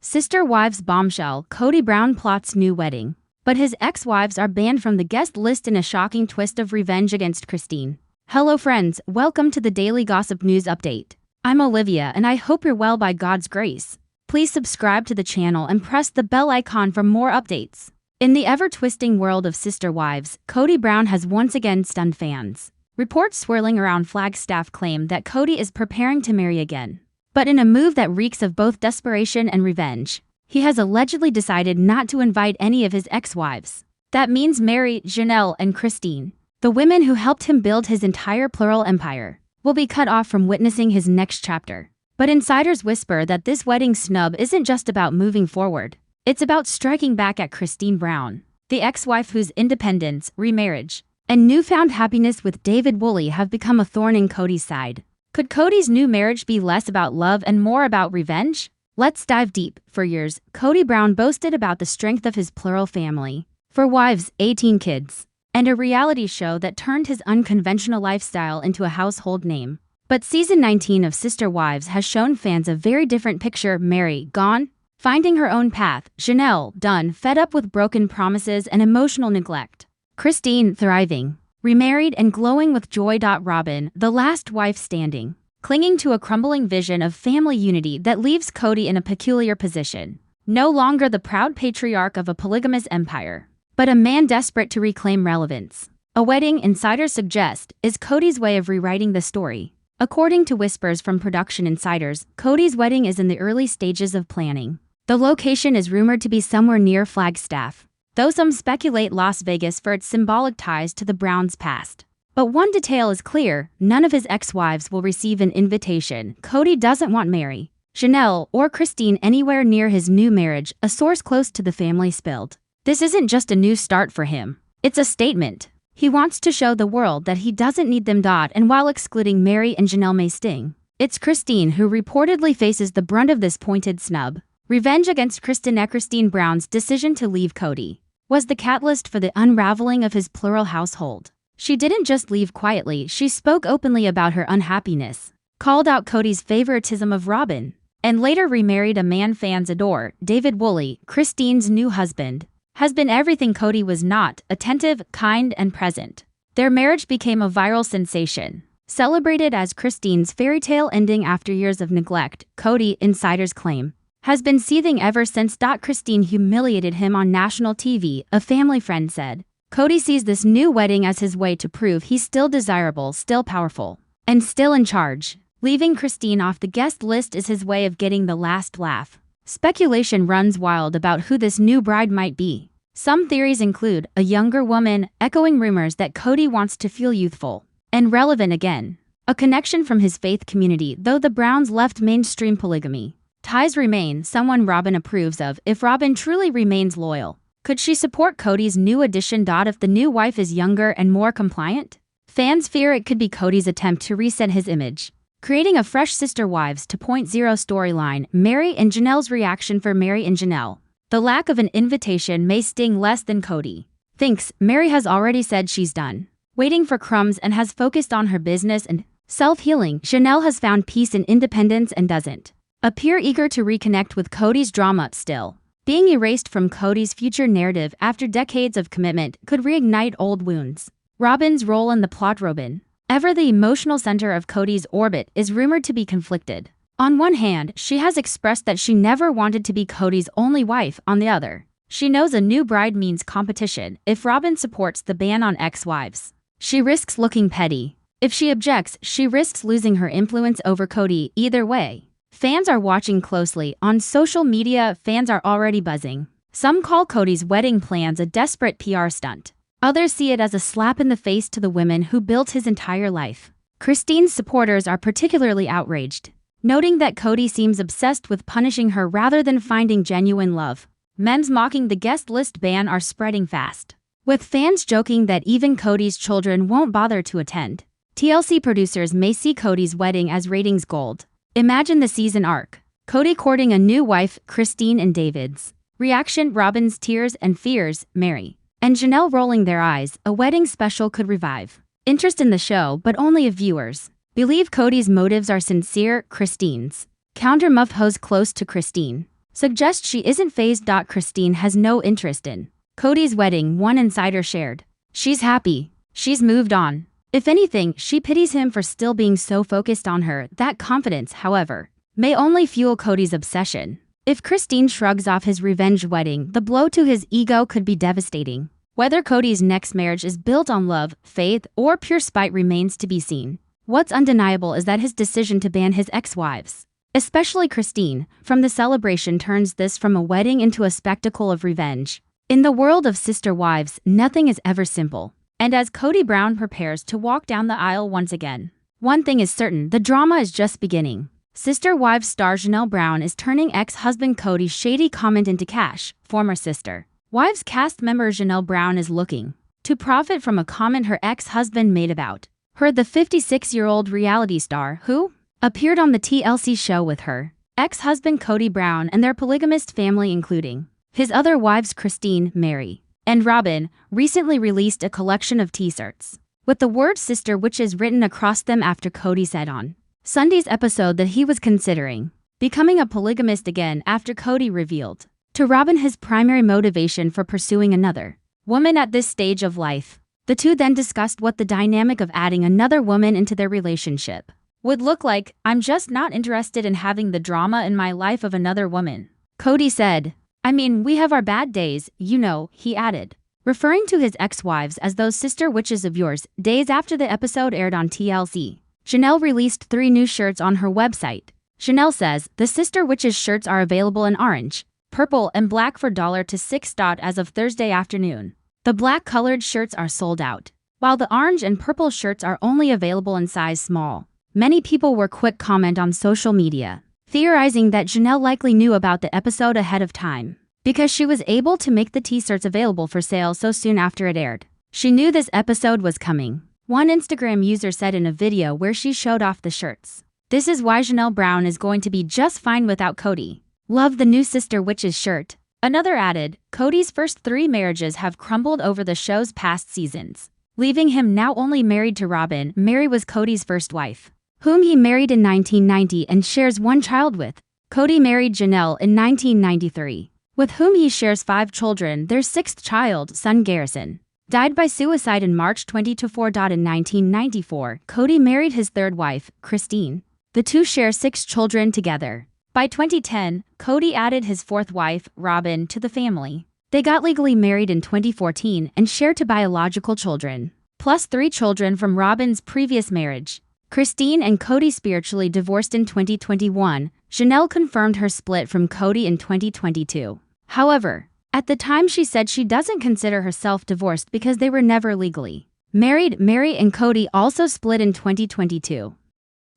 Sister Wives Bombshell, Kody Brown plots new wedding. But his ex-wives are banned from the guest list in a shocking twist of revenge against Christine. Hello friends, welcome to the Daily Gossip News Update. I'm Olivia and I hope you're well by God's grace. Please subscribe to the channel and press the bell icon for more updates. In the ever-twisting world of Sister Wives, Kody Brown has once again stunned fans. Reports swirling around Flagstaff claim that Kody is preparing to marry again. But in a move that reeks of both desperation and revenge, he has allegedly decided not to invite any of his ex-wives. That means Mary, Janelle, and Christine, the women who helped him build his entire plural empire, will be cut off from witnessing his next chapter. But insiders whisper that this wedding snub isn't just about moving forward. It's about striking back at Kody Brown, the ex-wife whose independence, remarriage, and newfound happiness with David Woolley have become a thorn in Kody's side. Could Kody's new marriage be less about love and more about revenge? Let's dive deep. For years, Kody Brown boasted about the strength of his plural family, 4 wives, 18 kids, and a reality show that turned his unconventional lifestyle into a household name. But season 19 of Sister Wives has shown fans a very different picture. Mary, gone, finding her own path. Janelle, done, fed up with broken promises and emotional neglect. Christine, thriving, remarried and glowing with joy. Robyn, the last wife standing, clinging to a crumbling vision of family unity that leaves Kody in a peculiar position. No longer the proud patriarch of a polygamous empire, but a man desperate to reclaim relevance. A wedding, insiders suggest, is Kody's way of rewriting the story. According to whispers from production insiders, Kody's wedding is in the early stages of planning. The location is rumored to be somewhere near Flagstaff, though some speculate Las Vegas for its symbolic ties to the Browns' past. But one detail is clear: none of his ex-wives will receive an invitation. Kody doesn't want Mary, Janelle, or Christine anywhere near his new marriage, a source close to the family spilled. This isn't just a new start for him. It's a statement. He wants to show the world that he doesn't need them. And while excluding Mary and Janelle may sting, it's Christine who reportedly faces the brunt of this pointed snub. Revenge against Kody Brown's decision to leave Kody was the catalyst for the unraveling of his plural household. She didn't just leave quietly, she spoke openly about her unhappiness, called out Kody's favoritism of Robyn, and later remarried a man fans adore. David Woolley, Christine's new husband, has been everything Kody was not: attentive, kind, and present. Their marriage became a viral sensation, celebrated as Christine's fairy tale ending after years of neglect. Kody, insiders claim, has been seething ever since. Christine humiliated him on national TV, a family friend said. Kody sees this new wedding as his way to prove he's still desirable, still powerful, and still in charge. Leaving Christine off the guest list is his way of getting the last laugh. Speculation runs wild about who this new bride might be. Some theories include a younger woman, echoing rumors that Kody wants to feel youthful and relevant again. A connection from his faith community, though the Browns left mainstream polygamy. Ties remain, someone Robyn approves of. If Robyn truly remains loyal, could she support Kody's new addition? If the new wife is younger and more compliant, fans fear it could be Kody's attempt to reset his image, creating a fresh Sister Wives 2.0 storyline. Mary and Janelle's reaction. For Mary and Janelle, the lack of an invitation may sting less than Kody thinks. Mary has already said she's done waiting for crumbs and has focused on her business and self-healing. Janelle has found peace in independence and doesn't appear eager to reconnect with Kody's drama. Still, being erased from Kody's future narrative after decades of commitment could reignite old wounds. Robyn's role in the plot. Robyn, ever the emotional center of Kody's orbit, is rumored to be conflicted. On one hand, she has expressed that she never wanted to be Kody's only wife. On the other, she knows a new bride means competition. If Robyn supports the ban on ex-wives, she risks looking petty. If she objects, she risks losing her influence over Kody. Either way, fans are watching closely. On social media, fans are already buzzing. Some call Kody's wedding plans a desperate PR stunt. Others see it as a slap in the face to the women who built his entire life. Christine's supporters are particularly outraged, noting that Kody seems obsessed with punishing her rather than finding genuine love. Memes mocking the guest list ban are spreading fast, with fans joking that even Kody's children won't bother to attend. TLC producers may see Kody's wedding as ratings gold. Imagine the season arc: Kody courting a new wife, Christine and David's reaction, Robyn's tears and fears, Mary and Janelle rolling their eyes. A wedding special could revive interest in the show, but only if viewers believe Kody's motives are sincere. Christine's counter muff hose close to Christine suggests she isn't fazed. Christine has no interest in Kody's wedding, one insider shared. She's happy. She's moved on. If anything, she pities him for still being so focused on her. That confidence, however, may only fuel Kody's obsession. If Christine shrugs off his revenge wedding, the blow to his ego could be devastating. Whether Kody's next marriage is built on love, faith, or pure spite remains to be seen. What's undeniable is that his decision to ban his ex-wives, especially Christine, from the celebration turns this from a wedding into a spectacle of revenge. In the world of sister wives, nothing is ever simple. And as Kody Brown prepares to walk down the aisle once again, one thing is certain: the drama is just beginning. Sister Wives star Janelle Brown is turning ex-husband Kody's shady comment into cash. Former Sister Wives cast member Janelle Brown is looking to profit from a comment her ex-husband made about her. The 56-year-old reality star, who appeared on the TLC show with her ex-husband Kody Brown and their polygamist family, including his other wives Christine, Mary, and Robyn, recently released a collection of t-shirts with the word sister witches written across them after Kody said on Sunday's episode that he was considering becoming a polygamist again after Kody revealed to Robyn his primary motivation for pursuing another woman at this stage of life. The two then discussed what the dynamic of adding another woman into their relationship would look like. "I'm just not interested in having the drama in my life of another woman," Kody said. "I mean, we have our bad days, you know," he added, referring to his ex-wives as those sister witches of yours. Days after the episode aired on TLC, Janelle released 3 new shirts on her website. Janelle says the Sister Witches shirts are available in orange, purple, and black for $1 to $6 as of Thursday afternoon. The black-colored shirts are sold out, while the orange and purple shirts are only available in size small. Many people were quick comment on social media, theorizing that Janelle likely knew about the episode ahead of time, because she was able to make the t-shirts available for sale so soon after it aired. She knew this episode was coming, one Instagram user said in a video where she showed off the shirts. This is why Janelle Brown is going to be just fine without Kody. Love the new Sister Witches shirt. Another added, Kody's first 3 marriages have crumbled over the show's past seasons, leaving him now only married to Robyn. Mary was Kody's first wife, whom he married in 1990 and shares 1 child with. Kody married Janelle in 1993, with whom he shares 5 children. Their 6th child, son Garrison, died by suicide in March 2024. In 1994, Kody married his 3rd wife, Christine. The two share 6 children together. By 2010, Kody added his 4th wife, Robyn, to the family. They got legally married in 2014 and share 2 biological children, plus 3 children from Robyn's previous marriage. Christine and Kody spiritually divorced in 2021. Janelle confirmed her split from Kody in 2022. However, at the time she said she doesn't consider herself divorced because they were never legally married. Mary and Kody also split in 2022.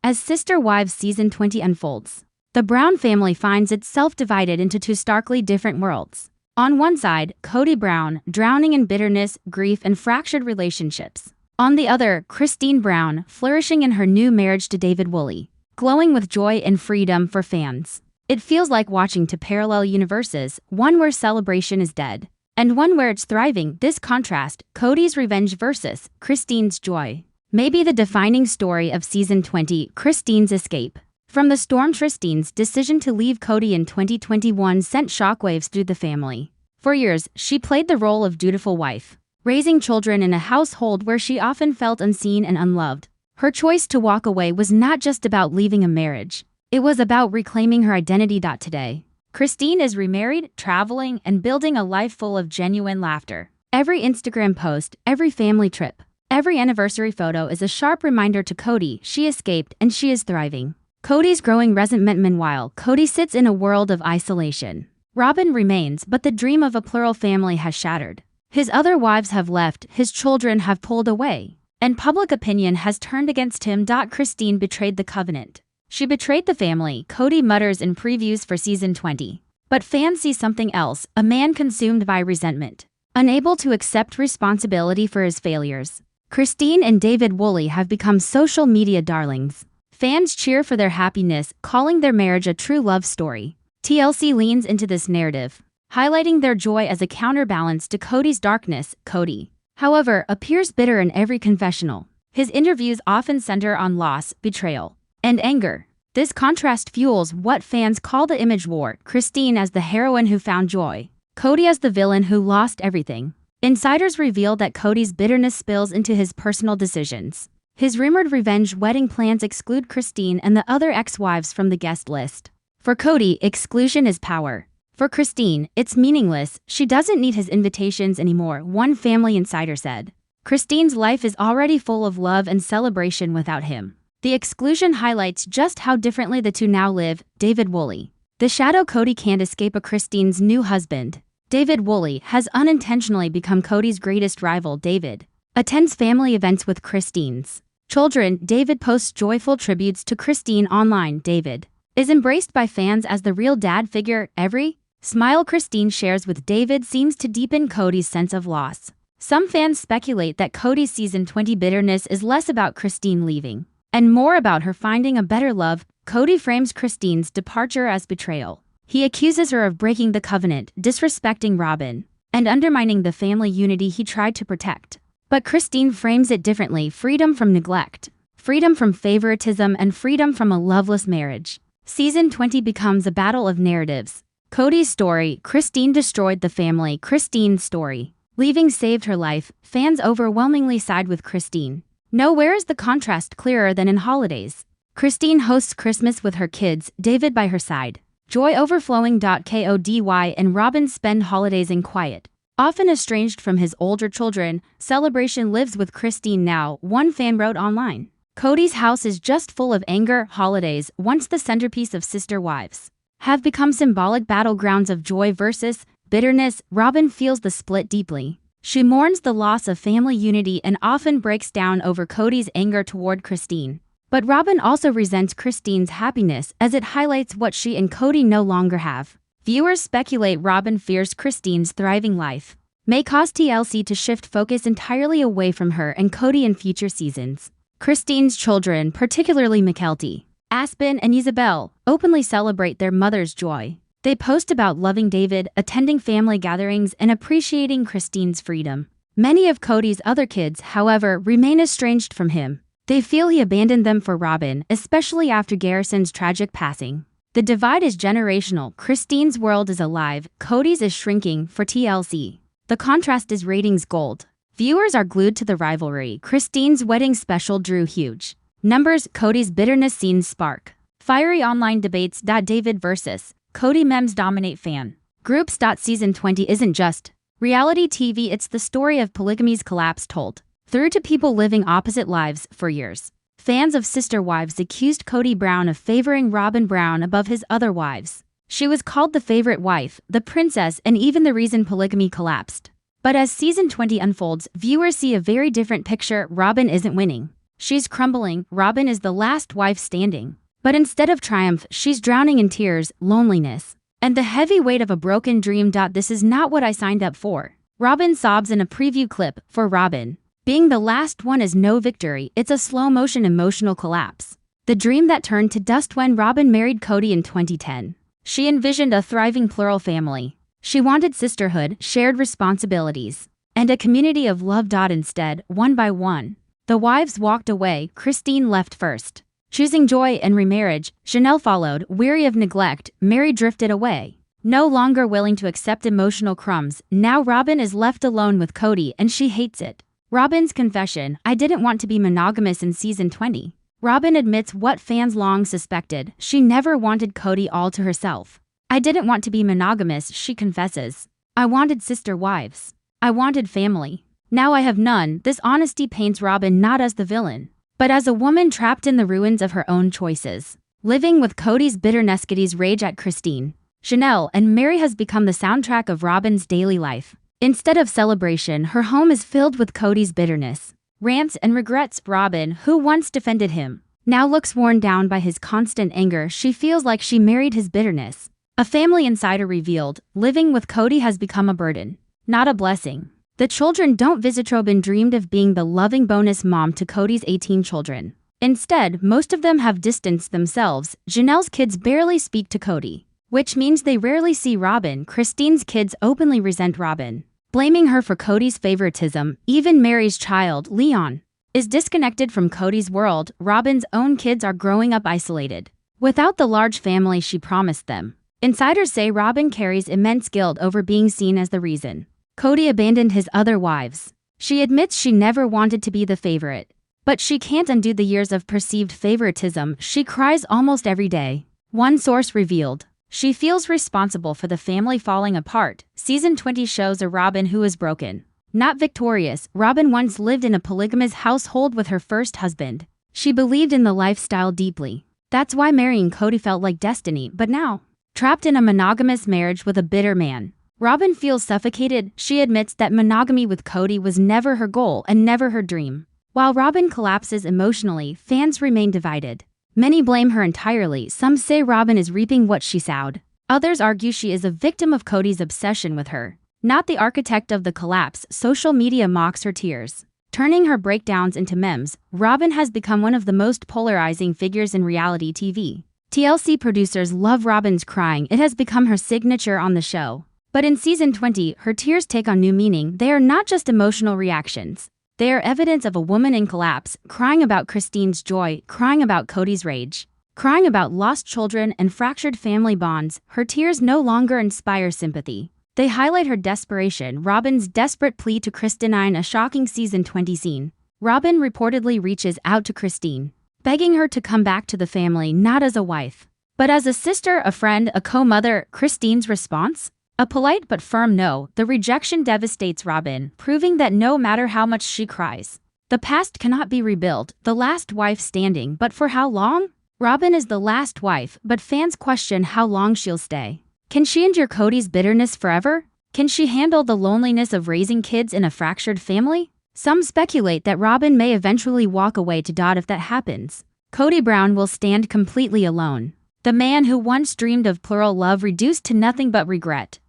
As Sister Wives Season 20 unfolds, the Brown family finds itself divided into 2 starkly different worlds. On one side, Kody Brown, drowning in bitterness, grief, and fractured relationships. On the other, Christine Brown, flourishing in her new marriage to David Woolley, glowing with joy and freedom for fans. It feels like watching 2 parallel universes, one where celebration is dead, and one where it's thriving. This contrast, Kody's revenge versus Christine's joy, may be the defining story of Season 20, Christine's escape from the storm. Christine's decision to leave Kody in 2021 sent shockwaves through the family. For years, she played the role of dutiful wife, raising children in a household where she often felt unseen and unloved. Her choice to walk away was not just about leaving a marriage. It was about reclaiming her identity. Today, Christine is remarried, traveling, and building a life full of genuine laughter. Every Instagram post, every family trip, every anniversary photo is a sharp reminder to Kody she escaped and she is thriving. Kody's growing resentment. Meanwhile, Kody sits in a world of isolation. Robyn remains, but the dream of a plural family has shattered. His other wives have left, his children have pulled away, and public opinion has turned against him. Christine betrayed the covenant. She betrayed the family, Kody mutters in previews for Season 20. But fans see something else, a man consumed by resentment, unable to accept responsibility for his failures. Christine and David Woolley have become social media darlings. Fans cheer for their happiness, calling their marriage a true love story. TLC leans into this narrative, highlighting their joy as a counterbalance to Kody's darkness. Kody, however, appears bitter in every confessional. His interviews often center on loss, betrayal, and anger. This contrast fuels what fans call the image war, Christine as the heroine who found joy, Kody as the villain who lost everything. Insiders reveal that Kody's bitterness spills into his personal decisions. His rumored revenge wedding plans exclude Christine and the other ex-wives from the guest list. For Kody, exclusion is power. For Christine, it's meaningless. She doesn't need his invitations anymore, one family insider said. Christine's life is already full of love and celebration without him. The exclusion highlights just how differently the two now live. David Woolley. The shadow Kody can't escape a Christine's new husband. David Woolley has unintentionally become Kody's greatest rival. David attends family events with Christine's children. David posts joyful tributes to Christine online. David is embraced by fans as the real dad figure. Every smile Christine shares with David seems to deepen Kody's sense of loss. Some fans speculate that Kody's season 20 bitterness is less about Christine leaving and more about her finding a better love. Kody frames Christine's departure as betrayal. He accuses her of breaking the covenant, disrespecting Robyn, and undermining the family unity he tried to protect. But Christine frames it differently: freedom from neglect, freedom from favoritism, and freedom from a loveless marriage. Season 20 becomes a battle of narratives. Kody's story: Christine destroyed the family. Christine's story: leaving saved her life. Fans overwhelmingly side with Christine. Nowhere is the contrast clearer than in holidays. Christine hosts Christmas with her kids, David by her side. Joy overflowing. Kody and Robyn spend holidays in quiet. Often estranged from his older children, celebration lives with Christine now, one fan wrote online. Kody's house is just full of anger. Holidays, once the centerpiece of sister wives, have become symbolic battlegrounds of joy versus bitterness. Robyn feels the split deeply. She mourns the loss of family unity and often breaks down over Kody's anger toward Christine. But Robyn also resents Christine's happiness as it highlights what she and Kody no longer have. Viewers speculate Robyn fears Christine's thriving life may cause TLC to shift focus entirely away from her and Kody in future seasons. Christine's children, particularly Mykelti, Aspen, and Isabel, openly celebrate their mother's joy. They post about loving David, attending family gatherings, and appreciating Christine's freedom. Many of Kody's other kids, however, remain estranged from him. They feel he abandoned them for Robyn, especially after Garrison's tragic passing. The divide is generational. Christine's world is alive, Kody's is shrinking. For TLC, the contrast is ratings gold. Viewers are glued to the rivalry. Christine's wedding special drew huge numbers. Kody's bitterness scenes spark fiery online debates. David versus Kody memes dominate fan groups. Season 20 isn't just reality TV, it's the story of polygamy's collapse told through to people living opposite lives. For years, fans of sister wives accused Kody Brown of favoring Robyn Brown above his other wives. She was called the favorite wife, the princess, and even the reason polygamy collapsed. But as season 20 unfolds, viewers see a very different picture. Robyn isn't winning. She's crumbling. Robyn is the last wife standing. But instead of triumph, she's drowning in tears, loneliness, and the heavy weight of a broken dream. This is not what I signed up for. Robyn sobs in a preview clip. For Robyn, being the last one is no victory, it's a slow-motion emotional collapse. The dream that turned to dust when Robyn married Kody in 2010. She envisioned a thriving plural family. She wanted sisterhood, shared responsibilities, and a community of love. Instead, one by one, the wives walked away. Christine left first, choosing joy and remarriage. Janelle followed, weary of neglect. Mary drifted away, no longer willing to accept emotional crumbs. Now Robyn is left alone with Kody, and she hates it. Robyn's confession: I didn't want to be monogamous in season 20. Robyn admits what fans long suspected: she never wanted Kody all to herself. I didn't want to be monogamous, she confesses. I wanted sister wives. I wanted family. Now I have none. This honesty paints Robyn not as the villain, but as a woman trapped in the ruins of her own choices. Living with Kody's bitterness. Kody's rage at Christine, Janelle, and Mary has become the soundtrack of Robyn's daily life. Instead of celebration, her home is filled with Kody's bitterness, rants, and regrets. Robyn, who once defended him, now looks worn down by his constant anger. She feels like she married his bitterness. A family insider revealed, living with Kody has become a burden, not a blessing. The children don't visit. Robyn dreamed of being the loving bonus mom to Kody's 18 children. Instead, most of them have distanced themselves. Janelle's kids barely speak to Kody, which means they rarely see Robyn. Christine's kids openly resent Robyn, blaming her for Kody's favoritism. Even Mary's child, Leon, is disconnected from Kody's world. Robyn's own kids are growing up isolated. without the large family she promised them. Insiders say Robyn carries immense guilt over being seen as the reason Kody abandoned his other wives. She admits she never wanted to be the favorite, but she can't undo the years of perceived favoritism. She cries almost every day. One source revealed she feels responsible for the family falling apart. Season 20 shows a Robyn who is broken, not victorious. Robyn once lived in a polygamous household with her first husband. She believed in the lifestyle deeply. That's why marrying Kody felt like destiny, but now, trapped in a monogamous marriage with a bitter man, Robyn feels suffocated. She admits that monogamy with Kody was never her goal and never her dream. While Robyn collapses emotionally, fans remain divided. Many blame her entirely. Some say Robyn is reaping what she sowed. Others argue she is a victim of Kody's obsession with her, not the architect of the collapse. Social media mocks her tears, turning her breakdowns into memes. Robyn has become one of the most polarizing figures in reality TV. TLC producers love Robyn's crying. It has become her signature on the show. But in season 20, her tears take on new meaning. They are not just emotional reactions. They are evidence of a woman in collapse, crying about Christine's joy, crying about Kody's rage, crying about lost children and fractured family bonds. Her tears no longer inspire sympathy. They highlight her desperation. Robyn's desperate plea to Christine. A shocking season 20 scene. Robyn reportedly reaches out to Christine, begging her to come back to the family, not as a wife, but as a sister, a friend, a co-mother. Christine's response? A polite but firm no. The rejection devastates Robyn, proving that no matter how much she cries, the past cannot be rebuilt. The last wife standing, but for how long? Robyn is the last wife, but fans question how long she'll stay. Can she endure Kody's bitterness forever? Can she handle the loneliness of raising kids in a fractured family? Some speculate that Robyn may eventually walk away to dot. If that happens, Kody Brown will stand completely alone. The man who once dreamed of plural love reduced to nothing but regret.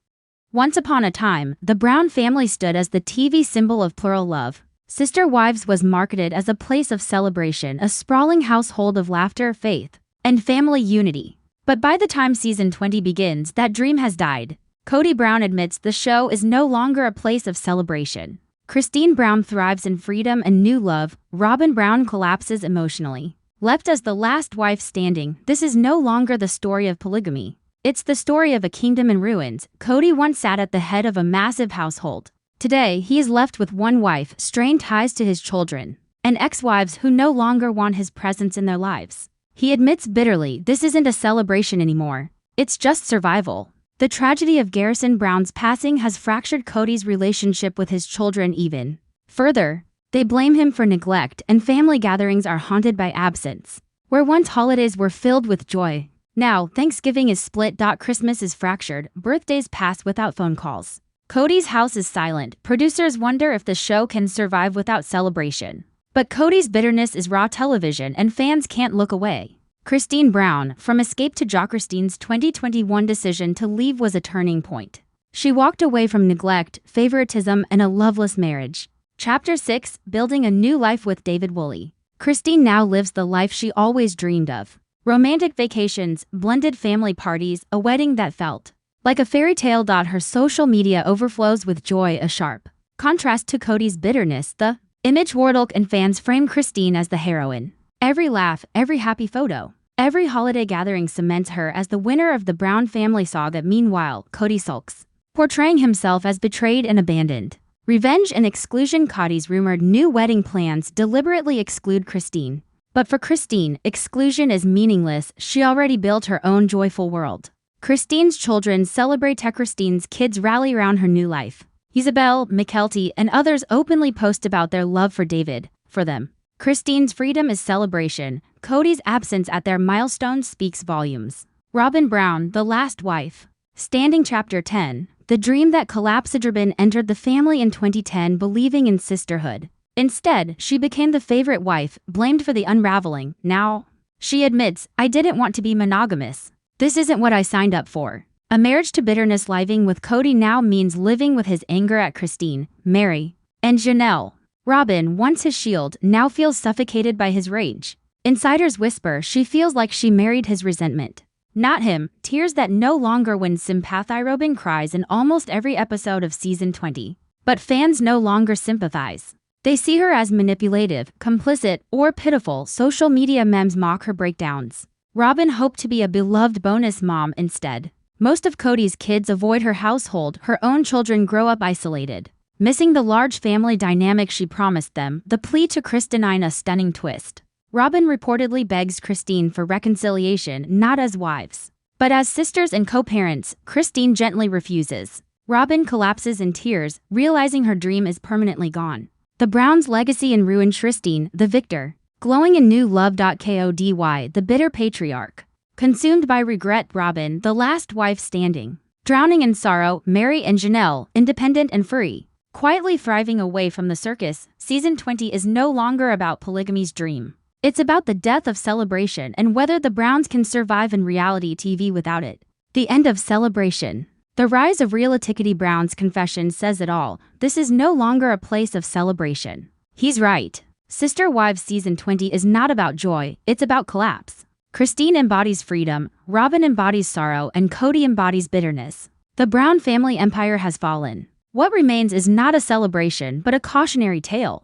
Once upon a time, the Brown family stood as the TV symbol of plural love. Sister Wives was marketed as a place of celebration, a sprawling household of laughter, faith, and family unity. But by the time season 20 begins, that dream has died. Kody Brown admits the show is no longer a place of celebration. Christine Brown thrives in freedom and new love. Robyn Brown collapses emotionally, left as the last wife standing. This is no longer the story of polygamy. It's the story of a kingdom in ruins. Kody once sat at the head of a massive household. Today, he is left with one wife, strained ties to his children, and ex-wives who no longer want his presence in their lives. He admits bitterly, this isn't a celebration anymore. It's just survival. The tragedy of Garrison Brown's passing has fractured Kody's relationship with his children even further. They blame him for neglect, and family gatherings are haunted by absence. Where once holidays were filled with joy, now Thanksgiving is split. Christmas is fractured. Birthdays pass without phone calls. Kody's house is silent. Producers wonder if the show can survive without celebration. But Kody's bitterness is raw television, and fans can't look away. Christine Brown, from escape to jock. Christine's 2021 decision to leave was a turning point. She walked away from neglect, favoritism, and a loveless marriage. Chapter 6, Building a New Life with David Woolley. Christine now lives the life she always dreamed of. Romantic vacations, blended family parties, a wedding that felt like a fairy tale. Her social media overflows with joy, a sharp contrast to Kody's bitterness. The image world and fans frame Christine as the heroine. Every laugh, every happy photo, every holiday gathering cements her as the winner of the Brown family saga. Meanwhile, Kody sulks, portraying himself as betrayed and abandoned. Revenge and exclusion. Kody's rumored new wedding plans deliberately exclude Christine. But for Christine, exclusion is meaningless. She already built her own joyful world. Christine's children celebrate. Christine's kids rally around her new life. Isabel, Mykelti, and others openly post about their love for David. For them, Christine's freedom is celebration. Kody's absence at their milestone speaks volumes. Robyn Brown, the last wife. Standing. Chapter 10, the dream that collapsed. Robyn entered the family in 2010 believing in sisterhood. Instead, she became the favorite wife, blamed for the unraveling. Now, she admits, I didn't want to be monogamous. This isn't what I signed up for. A marriage to bitterness. Living with Kody now means living with his anger at Christine, Mary, and Janelle. Robyn, once his shield, now feels suffocated by his rage. Insiders whisper she feels like she married his resentment, not him. Tears that no longer win sympathy. Robyn cries in almost every episode of season 20. But fans no longer sympathize. They see her as manipulative, complicit, or pitiful. Social media memes mock her breakdowns. Robyn hoped to be a beloved bonus mom instead. Most of Kody's kids avoid her household, her own children grow up isolated, missing the large family dynamic she promised them. The plea to Christine, a stunning twist. Robyn reportedly begs Christine for reconciliation, not as wives, but as sisters and co-parents. Christine gently refuses. Robyn collapses in tears, realizing her dream is permanently gone. The Browns' legacy in ruin. Christine, the victor, glowing in new love. Kody, the bitter patriarch, consumed by regret. Robyn, the last wife standing, drowning in sorrow. Mary and Janelle, independent and free, quietly thriving away from the circus. Season 20 is no longer about polygamy's dream. It's about the death of celebration and whether the Browns can survive in reality TV without it. The end of celebration. The rise of reality. Kody Brown's confession says it all. This is no longer a place of celebration. He's right. Sister Wives Season 20 is not about joy, it's about collapse. Christine embodies freedom, Robyn embodies sorrow, and Kody embodies bitterness. The Brown family empire has fallen. What remains is not a celebration but a cautionary tale.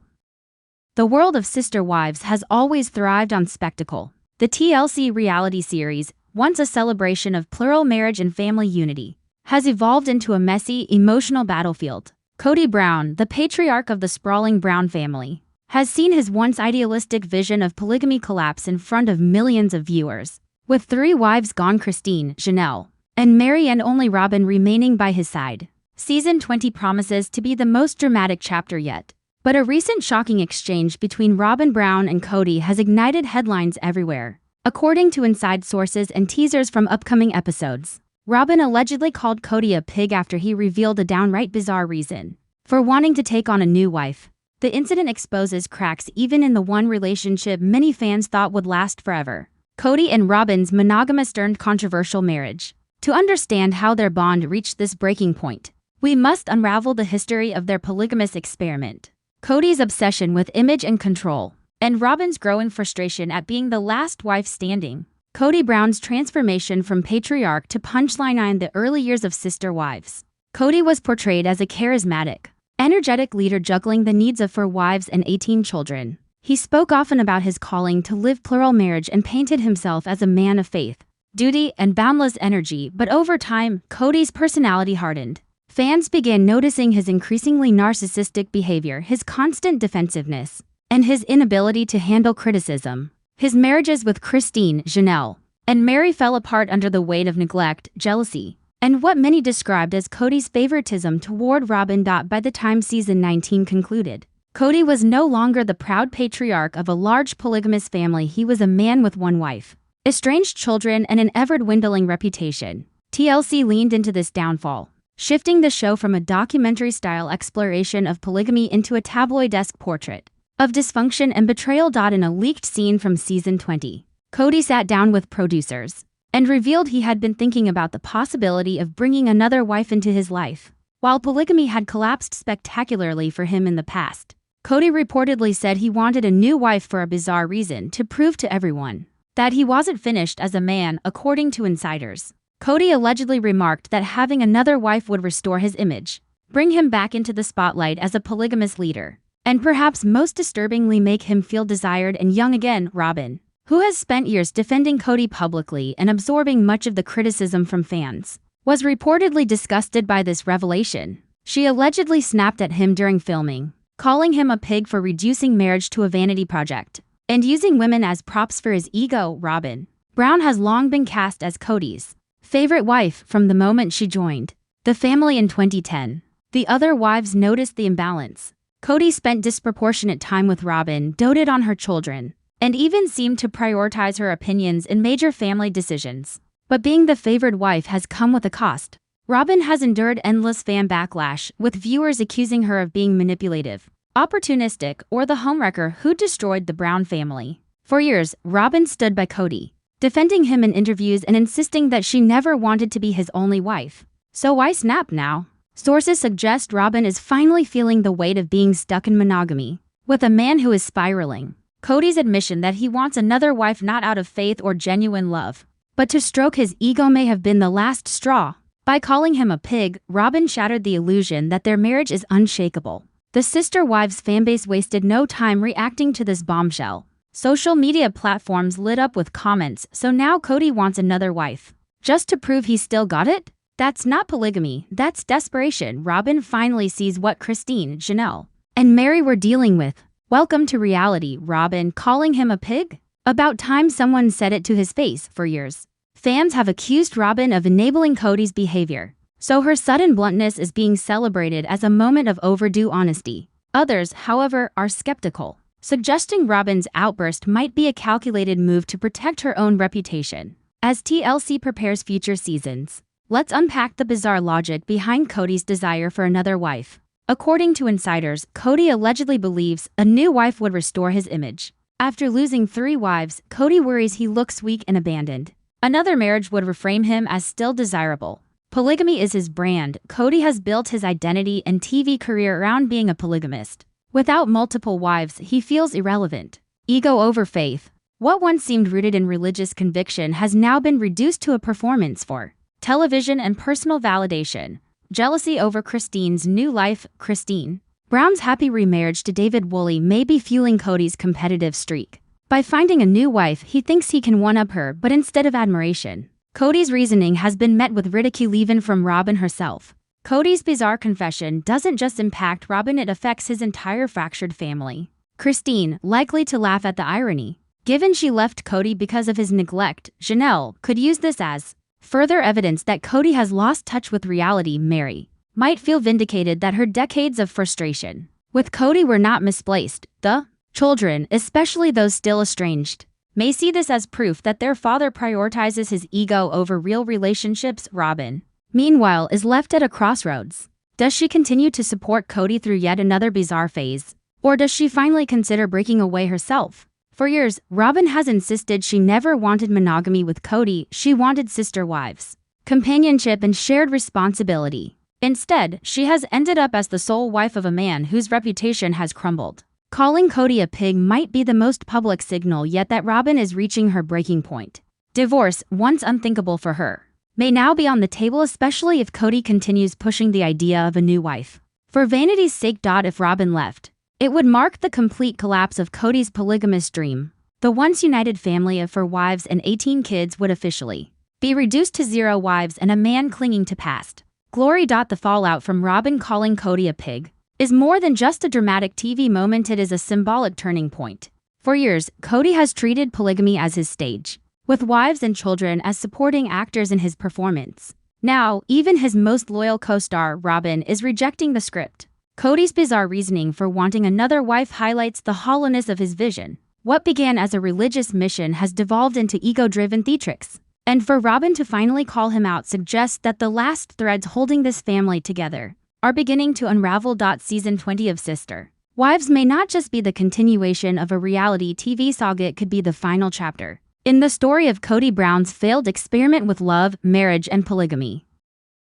The world of Sister Wives has always thrived on spectacle. The TLC reality series, once a celebration of plural marriage and family unity, has evolved into a messy, emotional battlefield. Kody Brown, the patriarch of the sprawling Brown family, has seen his once idealistic vision of polygamy collapse in front of millions of viewers. With 3 wives gone, Christine, Janelle, and Mary, and only Robyn remaining by his side. Season 20 promises to be the most dramatic chapter yet. But a recent shocking exchange between Robyn Brown and Kody has ignited headlines everywhere. According to inside sources and teasers from upcoming episodes, Robyn allegedly called Kody a pig after he revealed a downright bizarre reason for wanting to take on a new wife. The incident exposes cracks even in the one relationship many fans thought would last forever. Kody and Robyn's monogamous turned controversial marriage. To understand how their bond reached this breaking point, we must unravel the history of their polygamous experiment. Kody's obsession with image and control, and Robyn's growing frustration at being the last wife standing. Kody Brown's transformation from patriarch to punchline. In the early years of Sister Wives, Kody was portrayed as a charismatic, energetic leader juggling the needs of 4 wives and 18 children. He spoke often about his calling to live plural marriage and painted himself as a man of faith, duty, and boundless energy. But over time, Kody's personality hardened. Fans began noticing his increasingly narcissistic behavior, his constant defensiveness, and his inability to handle criticism. His marriages with Christine, Janelle, and Mary fell apart under the weight of neglect, jealousy, and what many described as Kody's favoritism toward Robyn. By the time season 19 concluded, Kody was no longer the proud patriarch of a large polygamous family. He was a man with 1 wife, estranged children, and an ever-dwindling reputation. TLC leaned into this downfall, shifting the show from a documentary-style exploration of polygamy into a tabloid-esque portrait of dysfunction and betrayal. In a leaked scene from season 20, Kody sat down with producers and revealed he had been thinking about the possibility of bringing another wife into his life. While polygamy had collapsed spectacularly for him in the past, Kody reportedly said he wanted a new wife for a bizarre reason: to prove to everyone that he wasn't finished as a man. According to insiders, Kody allegedly remarked that having another wife would restore his image, bring him back into the spotlight as a polygamous leader, and perhaps most disturbingly make him feel desired and young again. Robyn, who has spent years defending Kody publicly and absorbing much of the criticism from fans, was reportedly disgusted by this revelation. She allegedly snapped at him during filming, calling him a pig for reducing marriage to a vanity project and using women as props for his ego. Robyn Brown has long been cast as Kody's favorite wife from the moment she joined the family in 2010. The other wives noticed the imbalance. Kody spent disproportionate time with Robyn, doted on her children, and even seemed to prioritize her opinions in major family decisions. But being the favored wife has come with a cost. Robyn has endured endless fan backlash, with viewers accusing her of being manipulative, opportunistic, or the homewrecker who destroyed the Brown family. For years, Robyn stood by Kody, defending him in interviews and insisting that she never wanted to be his only wife. So why snap now? Sources suggest Robyn is finally feeling the weight of being stuck in monogamy with a man who is spiraling. Kody's admission that he wants another wife not out of faith or genuine love, but to stroke his ego may have been the last straw. By calling him a pig, Robyn shattered the illusion that their marriage is unshakable. The Sister Wives fanbase wasted no time reacting to this bombshell. Social media platforms lit up with comments, so now Kody wants another wife. Just to prove he still got it? That's not polygamy, that's desperation. Robyn finally sees what Christine, Janelle, and Mary were dealing with. Welcome to reality. Robyn calling him a pig? About time someone said it to his face. For years, fans have accused Robyn of enabling Kody's behavior, so her sudden bluntness is being celebrated as a moment of overdue honesty. Others, however, are skeptical, suggesting Robyn's outburst might be a calculated move to protect her own reputation. As TLC prepares future seasons, let's unpack the bizarre logic behind Kody's desire for another wife. According to insiders, Kody allegedly believes a new wife would restore his image. After losing 3 wives, Kody worries he looks weak and abandoned. Another marriage would reframe him as still desirable. Polygamy is his brand. Kody has built his identity and TV career around being a polygamist. Without multiple wives, he feels irrelevant. Ego over faith. What once seemed rooted in religious conviction has now been reduced to a performance for television and personal validation. Jealousy over Christine's new life. Christine Brown's happy remarriage to David Woolley may be fueling Kody's competitive streak. By finding a new wife, he thinks he can one-up her, but instead of admiration, Kody's reasoning has been met with ridicule even from Robyn herself. Kody's bizarre confession doesn't just impact Robyn, it affects his entire fractured family. Christine, likely to laugh at the irony. Given she left Kody because of his neglect, Janelle could use this as further evidence that Kody has lost touch with reality. Mary might feel vindicated that her decades of frustration with Kody were not misplaced. The children, especially those still estranged, may see this as proof that their father prioritizes his ego over real relationships. Robyn, meanwhile, is left at a crossroads. Does she continue to support Kody through yet another bizarre phase? Or does she finally consider breaking away herself? For years, Robyn has insisted she never wanted monogamy with Kody. She wanted sister wives, companionship, and shared responsibility. Instead, she has ended up as the sole wife of a man whose reputation has crumbled. Calling Kody a pig might be the most public signal yet that Robyn is reaching her breaking point. Divorce, once unthinkable for her, may now be on the table, especially if Kody continues pushing the idea of a new wife. For vanity's sake. If Robyn left, it would mark the complete collapse of Kody's polygamous dream. The once united family of 4 wives and 18 kids would officially be reduced to 0 wives and a man clinging to past glory. The fallout from Robyn calling Kody a pig is more than just a dramatic TV moment, it is a symbolic turning point. For years, Kody has treated polygamy as his stage, with wives and children as supporting actors in his performance. Now, even his most loyal co-star, Robyn, is rejecting the script. Kody's bizarre reasoning for wanting another wife highlights the hollowness of his vision. What began as a religious mission has devolved into ego-driven theatrics. And for Robyn to finally call him out suggests that the last threads holding this family together are beginning to unravel. Season 20 of Sister Wives may not just be the continuation of a reality TV saga, it could be the final chapter in the story of Kody Brown's failed experiment with love, marriage, and polygamy.